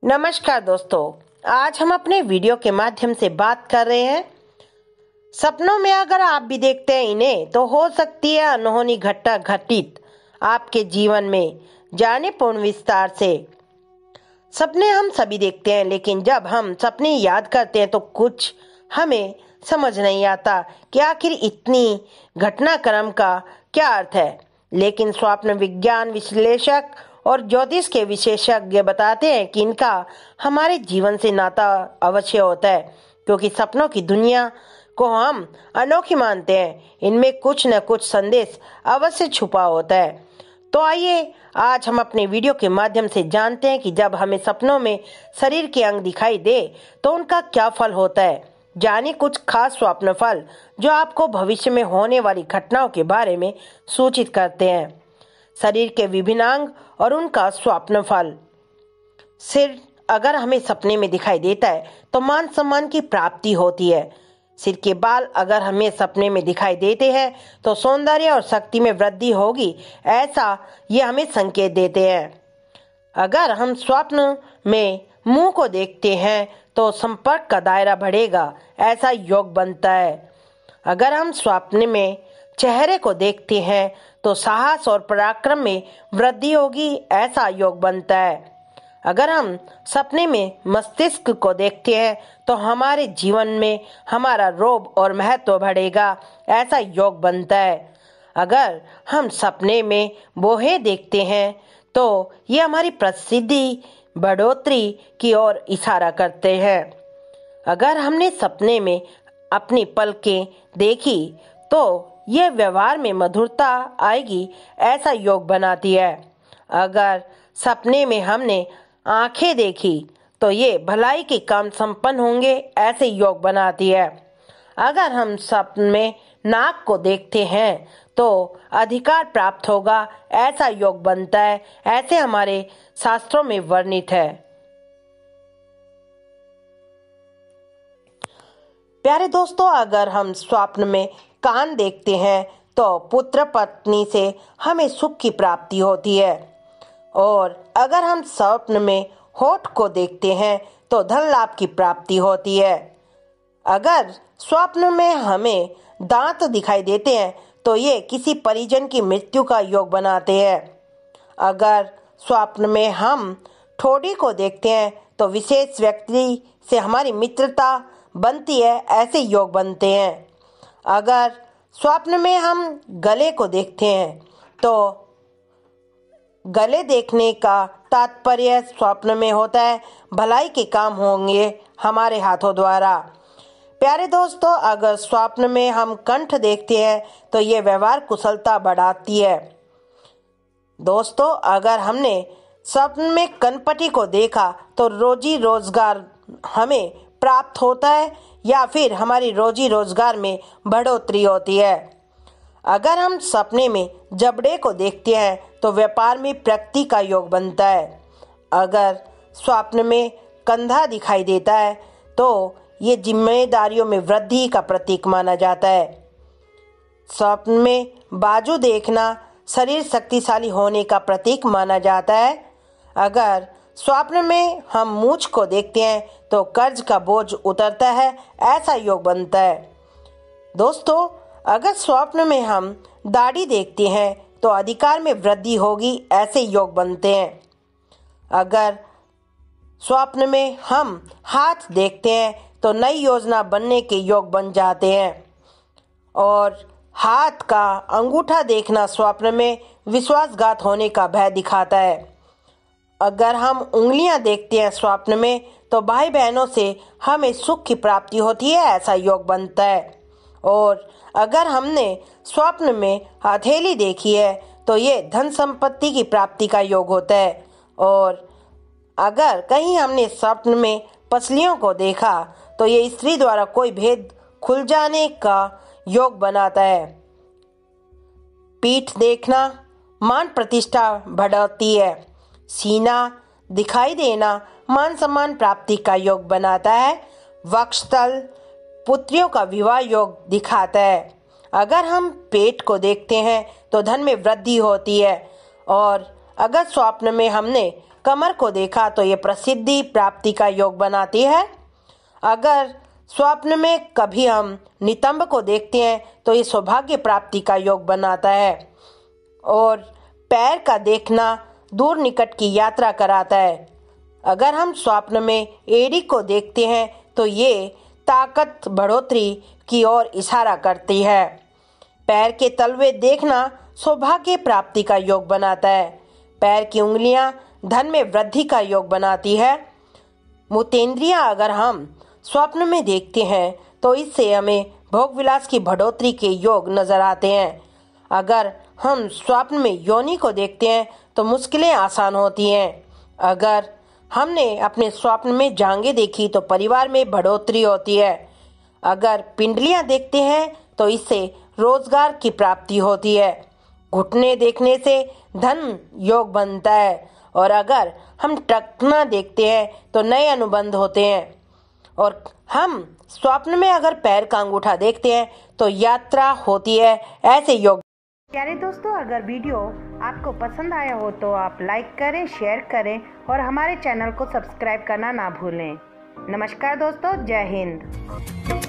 नमस्कार दोस्तों। आज हम अपने वीडियो के माध्यम से बात कर रहे हैं सपनों में अगर आप भी देखते हैं इन्हें तो हो सकती है अनहोनी घटना घटित आपके जीवन में। जाने पूर्ण विस्तार से। सपने हम सभी देखते हैं, लेकिन जब हम सपने याद करते हैं तो कुछ हमें समझ नहीं आता कि आखिर इतनी घटनाक्रम का क्या अर्थ है। लेकिन स्वप्न विज्ञान विश्लेषक और ज्योतिष के विशेषज्ञ बताते हैं कि इनका हमारे जीवन से नाता अवश्य होता है, क्योंकि सपनों की दुनिया को हम अनोखी मानते हैं। इनमें कुछ न कुछ संदेश अवश्य छुपा होता है। तो आइए आज हम अपने वीडियो के माध्यम से जानते हैं कि जब हमें सपनों में शरीर के अंग दिखाई दे तो उनका क्या फल होता है। जानिए कुछ खास स्वप्न फल जो आपको भविष्य में होने वाली घटनाओं के बारे में सूचित करते हैं। शरीर के विभिन्न अंग और उनका स्वप्न फल। सिर अगर हमें सपने में दिखाई देता है तो मान सम्मान की प्राप्ति होती है। सिर के बाल अगर हमें सपने में दिखाई देते हैं तो सौंदर्य और शक्ति में वृद्धि होगी, ऐसा ये हमें संकेत देते हैं। अगर हम स्वप्न में मुंह को देखते हैं तो संपर्क का दायरा बढ़ेगा, ऐसा योग बनता है। अगर हम स्वप्न में चेहरे को देखते हैं तो साहस और पराक्रम में वृद्धि होगी, ऐसा योग बनता है। अगर हम सपने में मस्तिष्क को देखते हैं तो हमारे जीवन में हमारा रोब और महत्व बढ़ेगा, ऐसा योग बनता है। अगर हम सपने में बोहे देखते हैं तो ये हमारी प्रसिद्धि बढ़ोतरी की ओर इशारा करते हैं। अगर हमने सपने में अपनी पलकें देखी तो यह व्यवहार में मधुरता आएगी, ऐसा योग बनाती है। अगर सपने में हमने आंखें देखी तो ये भलाई के काम संपन्न होंगे, ऐसे योग बनाती है। अगर हम सपने में नाक को देखते हैं तो अधिकार प्राप्त होगा, ऐसा योग बनता है, ऐसे हमारे शास्त्रों में वर्णित है। प्यारे दोस्तों, अगर हम स्वप्न में कान देखते हैं तो पुत्र पत्नी से हमें सुख की प्राप्ति होती है। और अगर हम स्वप्न में होठ को देखते हैं तो धन लाभ की प्राप्ति होती है। अगर स्वप्न में हमें दांत दिखाई देते हैं तो ये किसी परिजन की मृत्यु का योग बनाते हैं। अगर स्वप्न में हम ठोड़ी को देखते हैं तो विशेष व्यक्ति से हमारी मित्रता बनती है, ऐसे योग बनते हैं। अगर स्वप्न में हम गले को देखते हैं तो गले देखने का तात्पर्य स्वप्न में होता है भलाई के काम होंगे हमारे हाथों द्वारा। प्यारे दोस्तों, अगर स्वप्न में हम कंठ देखते हैं तो ये व्यवहार कुशलता बढ़ाती है। दोस्तों, अगर हमने स्वप्न में कनपटी को देखा तो रोजी रोजगार हमें प्राप्त होता है या फिर हमारी रोजी रोजगार में बढ़ोतरी होती है। अगर हम सपने में जबड़े को देखते हैं तो व्यापार में प्रगति का योग बनता है। अगर स्वप्न में कंधा दिखाई देता है तो ये जिम्मेदारियों में वृद्धि का प्रतीक माना जाता है। स्वप्न में बाजू देखना शरीर शक्तिशाली होने का प्रतीक माना जाता है। अगर स्वप्न में हम मूंछ को देखते हैं तो कर्ज का बोझ उतरता है, ऐसा योग बनता है। दोस्तों, अगर स्वप्न में हम दाढ़ी देखते हैं तो अधिकार में वृद्धि होगी, ऐसे योग बनते हैं। अगर स्वप्न में हम हाथ देखते हैं तो नई योजना बनने के योग बन जाते हैं। और हाथ का अंगूठा देखना स्वप्न में विश्वासघात होने का भय दिखाता है। अगर हम उंगलियां देखते हैं स्वप्न में तो भाई बहनों से हमें सुख की प्राप्ति होती है, ऐसा योग बनता है। और अगर हमने स्वप्न में हथेली देखी है तो ये धन संपत्ति की प्राप्ति का योग होता है। और अगर कहीं हमने स्वप्न में पसलियों को देखा तो ये स्त्री द्वारा कोई भेद खुल जाने का योग बनाता है। पीठ देखना मान प्रतिष्ठा बढ़ाती है। सीना दिखाई देना मान सम्मान प्राप्ति का योग बनाता है। वक्षस्थल पुत्रियों का विवाह योग दिखाता है। अगर हम पेट को देखते हैं तो धन में वृद्धि होती है। और अगर स्वप्न में हमने कमर को देखा तो ये प्रसिद्धि प्राप्ति का योग बनाती है। अगर स्वप्न में कभी हम नितंब को देखते हैं तो ये सौभाग्य प्राप्ति का योग बनाता है। और पैर का देखना दूर निकट की यात्रा कराता है। अगर हम स्वप्न में एड़ी को देखते हैं तो ये ताकत बढ़ोतरी की ओर इशारा करती है। पैर के तलवे देखना सौभाग्य प्राप्ति का योग बनाता है। पैर की उंगलियां धन में वृद्धि का योग बनाती है। मुतेंद्रियां अगर हम स्वप्न में देखते हैं तो इससे हमें भोग विलास की बढ़ोतरी के योग नजर आते हैं। अगर हम स्वप्न में योनि को देखते हैं तो मुश्किलें आसान होती हैं। अगर हमने अपने स्वप्न में जांघें देखी तो परिवार में बढ़ोतरी होती है। अगर पिंडलियां देखते हैं तो इससे रोजगार की प्राप्ति होती है। घुटने देखने से धन योग बनता है। और अगर हम टखना देखते हैं तो नए अनुबंध होते हैं। और हम स्वप्न में अगर पैर का अंगूठा देखते हैं तो यात्रा होती है। ऐसे योग। प्यारे दोस्तों, अगर वीडियो आपको पसंद आया हो तो आप लाइक करें, शेयर करें और हमारे चैनल को सब्सक्राइब करना ना भूलें। नमस्कार दोस्तों, जय हिंद।